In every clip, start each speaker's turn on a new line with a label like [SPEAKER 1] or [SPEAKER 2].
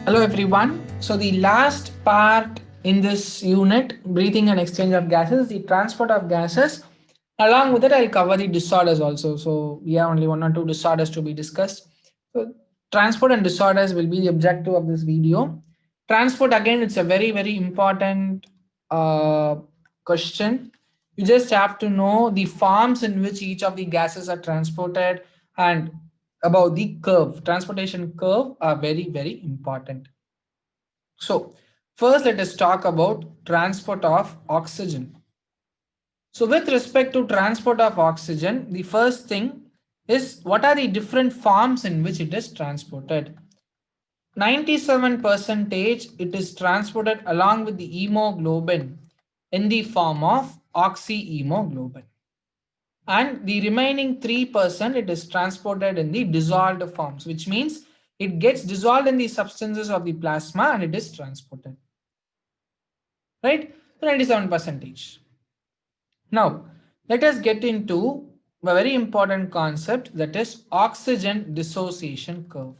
[SPEAKER 1] Hello everyone. So the last part in this unit, breathing and exchange of gases, the transport of gases. Along with it, I'll cover the disorders also. So we have only one or two disorders to be discussed. So transport and disorders will be the objective of this video. Transport again, it's a very important uh, question. You just have to know the forms in which each of the gases are transported and about the curve. Transportation curve are very important. So first let us talk about transport of oxygen. So with respect to transport of oxygen, the first thing is what are the different forms in which it is transported. 97 percentage it is transported along with the hemoglobin in the form of oxyhemoglobin, and the remaining 3% it is transported in the dissolved forms, which means it gets dissolved in the substances of the plasma and it is transported, right? So 97 percentage. Now let us get into a very important concept, that is oxygen dissociation curve.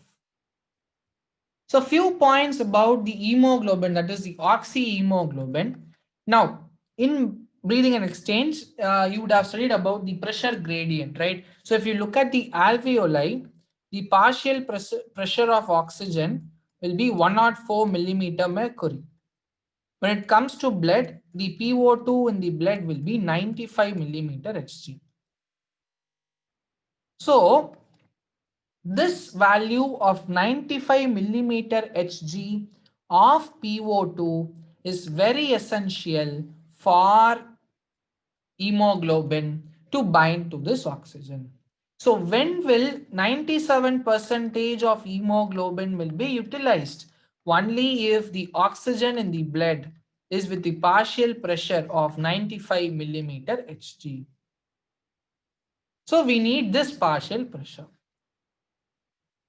[SPEAKER 1] So few points about the hemoglobin, that is the oxyhemoglobin. Now, in breathing and exchange, you would have studied about the pressure gradient, right? So if you look at the alveoli, the partial pressure of oxygen will be 104 millimeter mercury. When it comes to blood, the PO2 in the blood will be 95 millimeter Hg. So this value of 95 millimeter Hg of PO2 is very essential for hemoglobin to bind to this oxygen. So when will 97 percentage of hemoglobin will be utilized? Only if the oxygen in the blood is with the partial pressure of 95 millimeter Hg. So we need this partial pressure.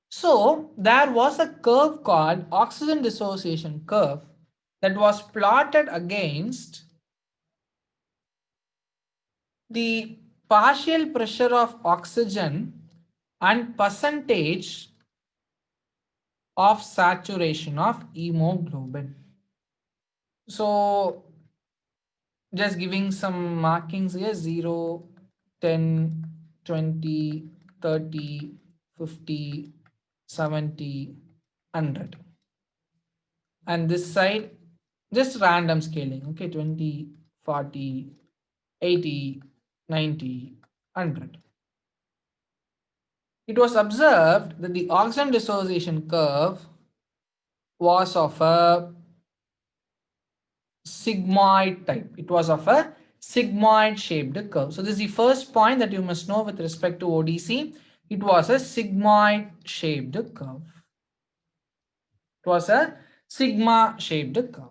[SPEAKER 1] So there was a curve called oxygen dissociation curve that was plotted against the partial pressure of oxygen and percentage of saturation of hemoglobin. So just giving some markings here: 0, 10, 20, 30, 50, 70, 100. And this side just random scaling, okay, 20, 40, 80, 90, 100. It was observed that the oxygen dissociation curve was of a sigmoid type. It was of a sigmoid shaped curve. So this is the first point that you must know with respect to ODC. It was a sigmoid shaped curve. It was a sigma shaped curve.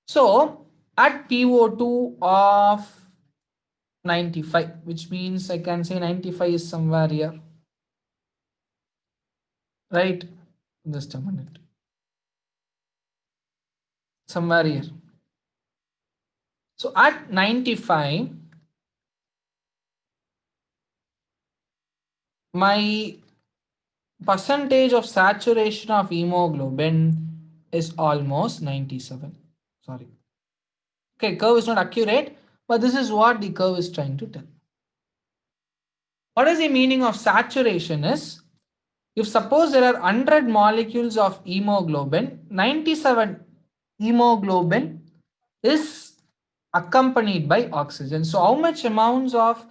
[SPEAKER 1] So at PO2 of 95, which means I can say 95 is somewhere here, right? Just a minute. Somewhere here. So at 95, my percentage of saturation of hemoglobin is almost 97. Sorry. Okay, curve is not accurate, but this is what the curve is trying to tell. What is the meaning of saturation is, if suppose there are 100 molecules of hemoglobin, 97 hemoglobin is accompanied by oxygen. So how much amounts of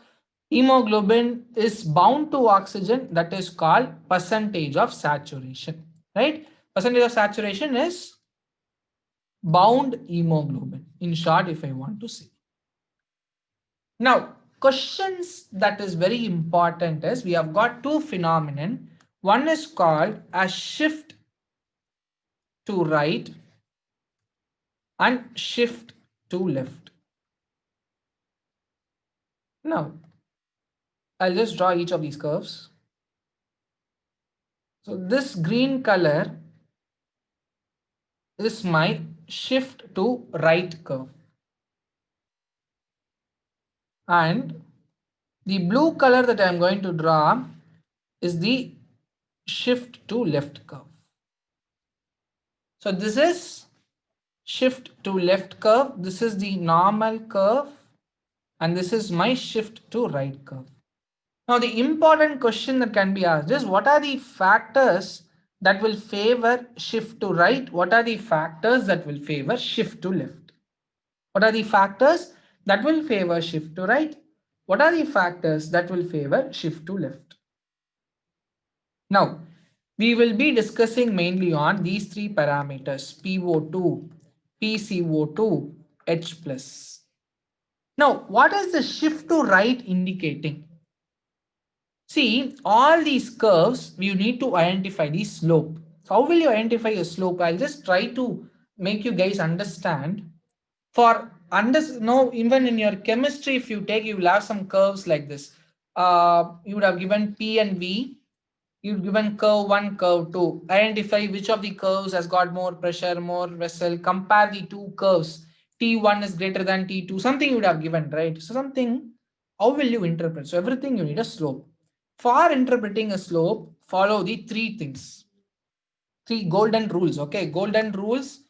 [SPEAKER 1] hemoglobin is bound to oxygen? That is called percentage of saturation, right? Percentage of saturation is bound hemoglobin, in short, if I want to say. Now, questions that is very important is, we have got two phenomenon. One is called a shift to right and shift to left. Now, I'll just draw each of these curves. So this green color is my shift to right curve. And the blue color that I'm going to draw is the shift to left curve. So this is shift to left curve. This is the normal curve. And this is my shift to right curve. Now the important question that can be asked is, what are the factors that will favor shift to right? What are the factors that will favor shift to left? What are the factors that will favor shift to right? What are the factors that will favor shift to left? Now, we will be discussing mainly on these three parameters, PO2, PCO2, H plus. Now, what is the shift to right indicating? See, all these curves, you need to identify the slope. So how will you identify a slope? I'll just try to make you guys understand. For no, even in your chemistry, if you take, you will have some curves like this. You would have given P and V. You've given curve 1, curve 2. Identify which of the curves has got more pressure, more vessel. Compare the two curves. T1 is greater than T2. Something you would have given, right? So something, how will you interpret? So everything you need a slope. For interpreting a slope, follow the three things. Three golden rules, okay? Golden rules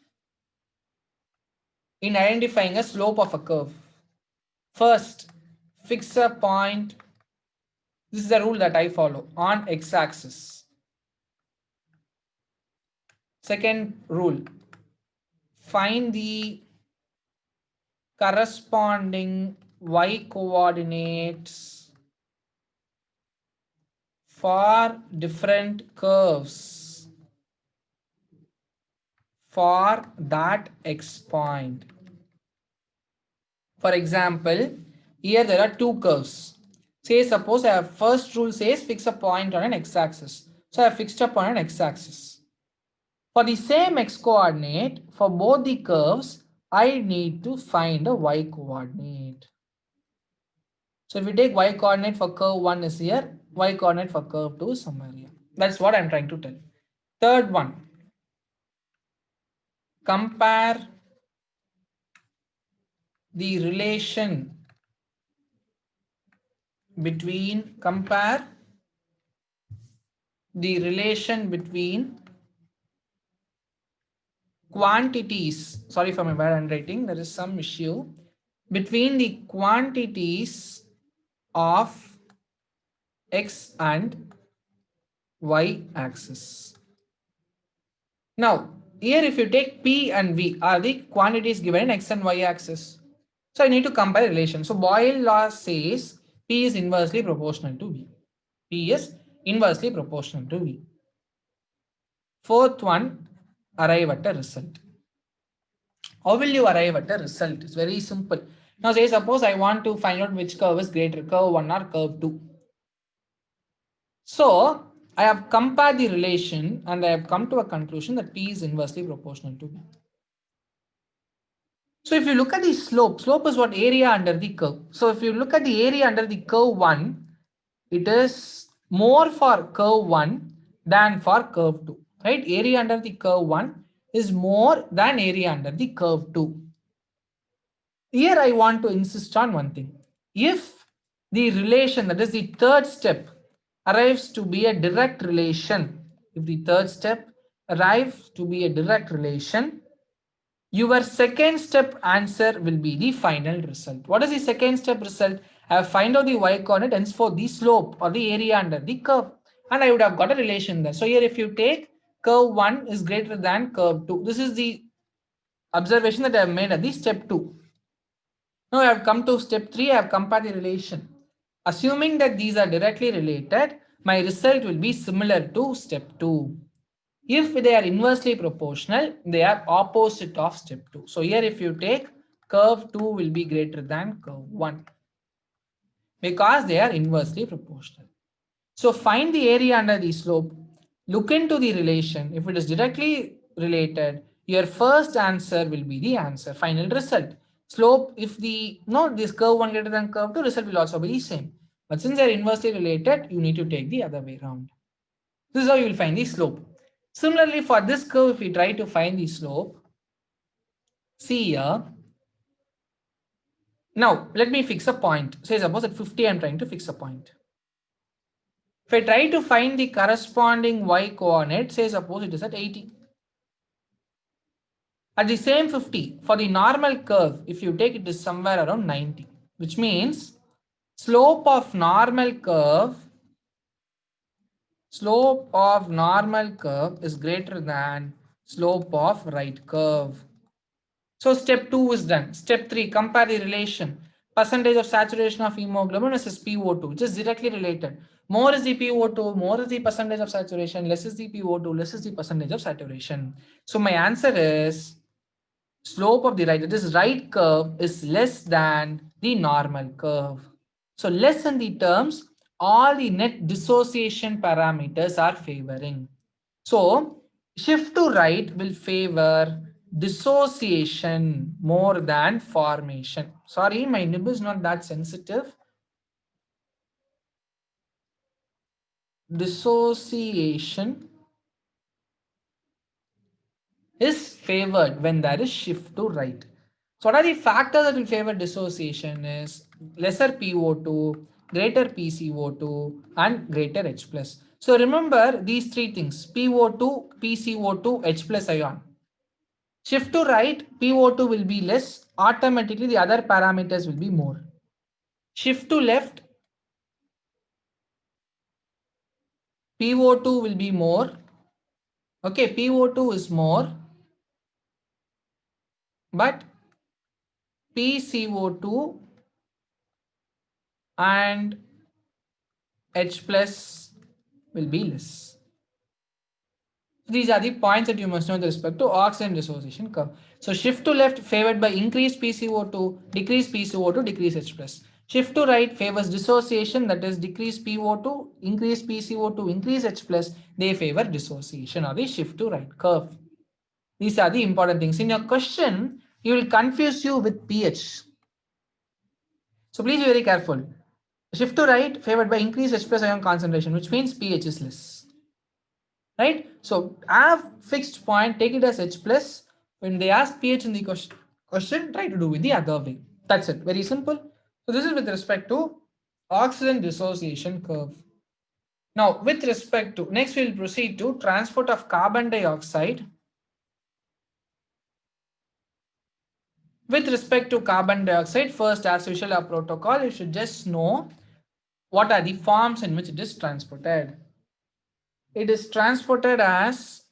[SPEAKER 1] in identifying a slope of a curve. First, fix a point. This is the rule that I follow on x-axis. Second rule, find the corresponding y coordinates for different curves for that x point. For example, here there are two curves. Say suppose I have first rule says fix a point on an x-axis. So I have fixed a point on x-axis. For the same x coordinate for both the curves, I need to find a y coordinate. So if we take y coordinate for curve 1 is here, y coordinate for curve 2 is somewhere here. That's what I'm trying to tell. Third one, compare the relation between quantities. Sorry for my bad handwriting, there is some issue between the quantities of x and y axis. Now here if you take P and V are the quantities given in x and y axis. So I need to compare relation. So Boyle law says P is inversely proportional to V. P is inversely proportional to V. Fourth one, arrive at a result. How will you arrive at a result? It's very simple. Now say suppose I want to find out which curve is greater, curve 1 or curve 2. So I have compared the relation and I have come to a conclusion that P is inversely proportional to V. So if you look at the slope is what? Area under the curve. So if you look at the area under the curve 1, it is more for curve 1 than for curve 2. Right? Area under the curve 1 is more than area under the curve 2. Here I want to insist on one thing. If the relation, that is the third step, arrives to be a direct relation, if the third step arrives to be a direct relation, your second step answer will be the final result. What is the second step result? I have find out the y coordinate, hence for the slope or the area under the curve, and I would have got a relation there. So here if you take curve 1 is greater than curve 2, this is the observation that I have made at the step 2. Now I have come to step 3, I have compared the relation. Assuming that these are directly related, my result will be similar to step 2. If they are inversely proportional, they are opposite of step 2. So here if you take curve 2 will be greater than curve 1 because they are inversely proportional. So find the area under the slope, look into the relation. If it is directly related, your first answer will be the answer, final result. Slope, if this curve 1 greater than curve 2, result will also be the same. But since they are inversely related, you need to take the other way around. This is how you will find the slope. Similarly, for this curve, if we try to find the slope, see here. Now, let me fix a point. Say suppose at 50, I'm trying to fix a point. If I try to find the corresponding y coordinate, say suppose it is at 80. At the same 50, for the normal curve, if you take it is somewhere around 90, which means slope of normal curve is greater than slope of right curve. So step 2 is done. Step 3, compare the relation. Percentage of saturation of hemoglobin versus PO2, which is directly related. More is the PO2, more is the percentage of saturation, less is the PO2, less is the percentage of saturation. So my answer is slope of the right, that is right curve, is less than the normal curve. So less in the terms, all the net dissociation parameters are favoring. So shift to right will favor dissociation more than formation. Sorry, my nib is not that sensitive. Dissociation is favored when there is shift to right. So what are the factors that will favor dissociation is lesser PO2, greater PCO2 and greater H plus. So remember these three things: PO2, PCO2, H plus ion. Shift to right, PO2 will be less, automatically the other parameters will be more. Shift to left, PO2 will be more. Okay, PO2 is more, but PCO2 and H plus will be less. These are the points that you must know with respect to oxygen dissociation curve. So shift to left favored by increased PCO2, decreased PCO2, decreased H plus. Shift to right favors dissociation, that is decreased PO2, increased PCO2, increased H plus. They favor dissociation or the shift to right curve. These are the important things. In your question, you will confuse you with pH. So please be very careful. Shift to right favored by increased H plus ion concentration, which means pH is less. Right? So have fixed point, take it as H plus. When they ask pH in the question, try to do it the other way. That's it. Very simple. So this is with respect to oxygen dissociation curve. Now, with respect to, next we'll proceed to transport of carbon dioxide. With respect to carbon dioxide, first as usual our protocol, you should just know what are the forms in which it is transported. It is transported as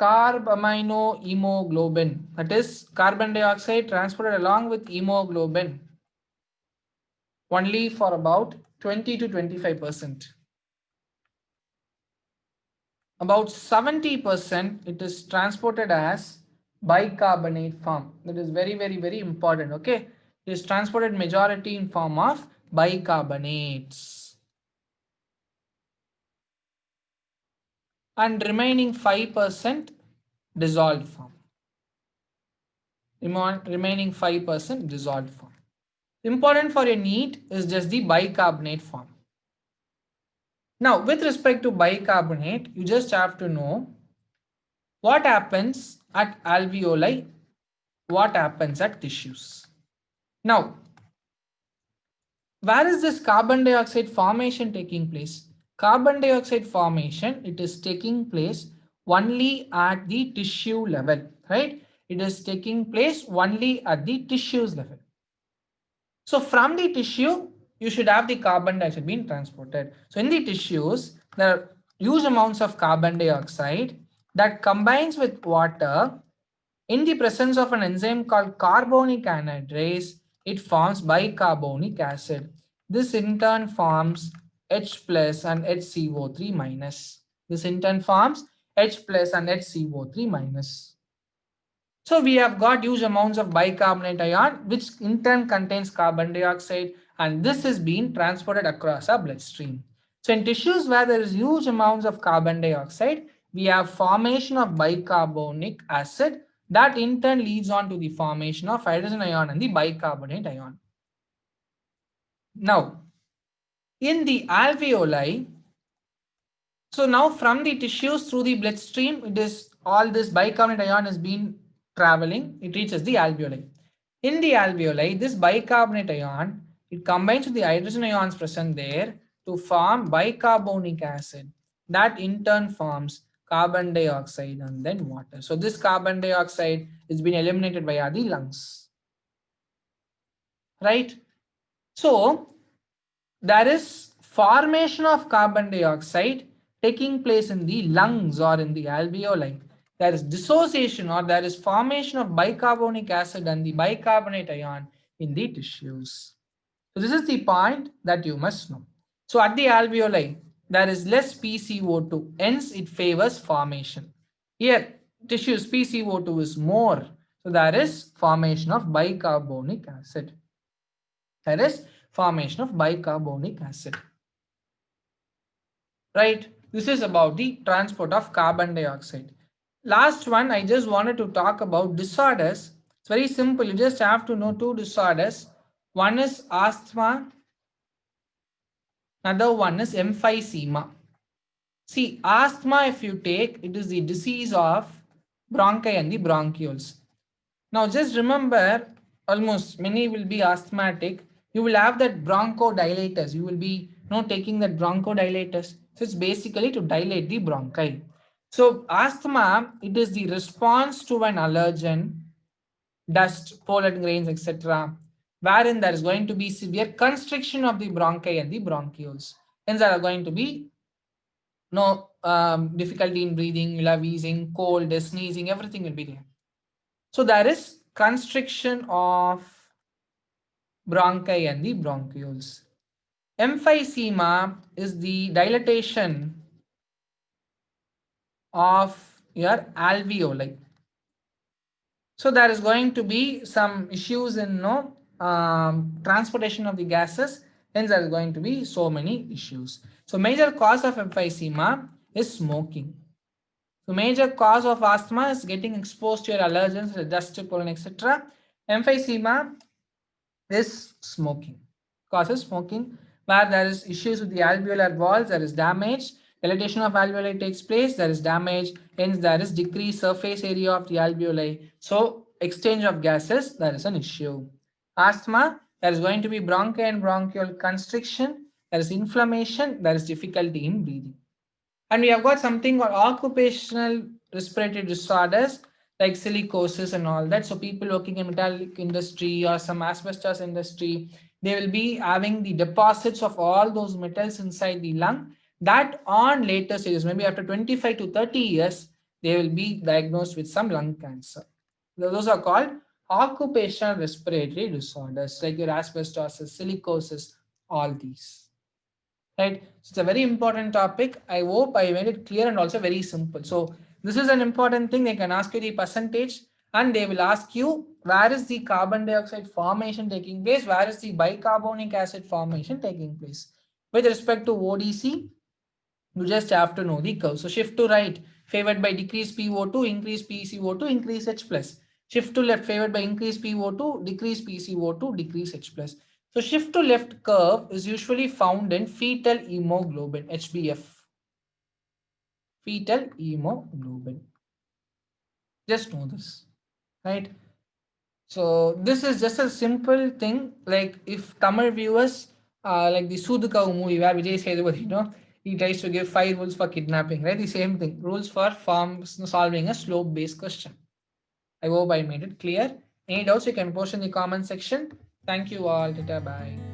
[SPEAKER 1] carbaminohemoglobin, that is carbon dioxide transported along with hemoglobin only for about 20 to 25%. About 70% it is transported as bicarbonate form. That is very, very, very important. Okay, it is transported majority in form of bicarbonates, and remaining 5% dissolved form. Remaining 5% dissolved form. Important for your NEET is just the bicarbonate form. Now, with respect to bicarbonate, you just have to know what happens at alveoli, what happens at tissues. Now, where is this carbon dioxide formation taking place? Carbon dioxide formation, it is taking place only at the tissue level, right? It is taking place only at the tissues level. So from the tissue, you should have the carbon dioxide being transported. So in the tissues, there are huge amounts of carbon dioxide that combines with water. In the presence of an enzyme called carbonic anhydrase, it forms bicarbonic acid. This in turn forms H plus and HCO3 minus. This in turn forms H plus and HCO3 minus. So we have got huge amounts of bicarbonate ion, which in turn contains carbon dioxide, and this is being transported across our bloodstream. So in tissues where there is huge amounts of carbon dioxide, we have formation of bicarbonic acid that in turn leads on to the formation of hydrogen ion and the bicarbonate ion. Now, in the alveoli, so now from the tissues through the bloodstream, it is all this bicarbonate ion is being traveling, it reaches the alveoli. In the alveoli, this bicarbonate ion, it combines with the hydrogen ions present there to form bicarbonic acid. That in turn forms carbon dioxide and then water. So this carbon dioxide is being eliminated via the lungs, right? So there is formation of carbon dioxide taking place in the lungs or in the alveoli. There is dissociation or there is formation of bicarbonic acid and the bicarbonate ion in the tissues. So this is the point that you must know. So at the alveoli, there is less PCO2, hence it favors formation. Here, tissues PCO2 is more, so there is formation of bicarbonic acid. There is formation of bicarbonic acid. Right? This is about the transport of carbon dioxide. Last one, I just wanted to talk about disorders. It's very simple. You just have to know two disorders. One is asthma, another one is emphysema. See, asthma, if you take, it is the disease of bronchi and the bronchioles. Now, just remember, almost many will be asthmatic. You will have that bronchodilators. You will be taking that bronchodilators. So it's basically to dilate the bronchi. So asthma, it is the response to an allergen, dust, pollen grains, etc., wherein there is going to be severe constriction of the bronchi and the bronchioles. Hence, there are going to be no difficulty in breathing, you'll have wheezing, cold, sneezing, everything will be there. So there is constriction of bronchi and the bronchioles. Emphysema is the dilatation of your alveoli. So there is going to be some issues in transportation of the gases. Hence, there is going to be so many issues. So major cause of emphysema is smoking. So major cause of asthma is getting exposed to your allergens, dust, pollen, etc. Emphysema is smoking. Causes smoking, where there is issues with the alveolar walls, there is damage. Dilatation of alveoli takes place, there is damage. Hence, there is decreased surface area of the alveoli. So, exchange of gases, there is an issue. Asthma, there is going to be bronchi and bronchial constriction. There is inflammation. There is difficulty in breathing. And we have got something called occupational respiratory disorders like silicosis and all that. So people working in metallic industry or some asbestos industry, they will be having the deposits of all those metals inside the lung. That on later stages, maybe after 25 to 30 years, they will be diagnosed with some lung cancer. Those are called occupational respiratory disorders like your asbestosis, silicosis, all these. Right? So it's a very important topic. I hope I made it clear and also very simple. So this is an important thing. They can ask you the percentage and they will ask you where is the carbon dioxide formation taking place, where is the bicarbonic acid formation taking place. With respect to ODC, you just have to know the curve. So shift to right, favored by decreased PO2, increase PCO2, increase H plus. Shift to left, favored by increased PO2, decrease PCO2, decrease H plus. So shift to left curve is usually found in fetal hemoglobin, HbF. Fetal hemoglobin. Just know this, right? So this is just a simple thing. Like if Tamil viewers, like the Sudhakavu movie where Vijay Sethupathi, he tries to give 5 rules for kidnapping, right? The same thing. Rules for solving a slope-based question. I hope I made it clear. Any doubts you can post in the comment section. Thank you all. Tata, bye.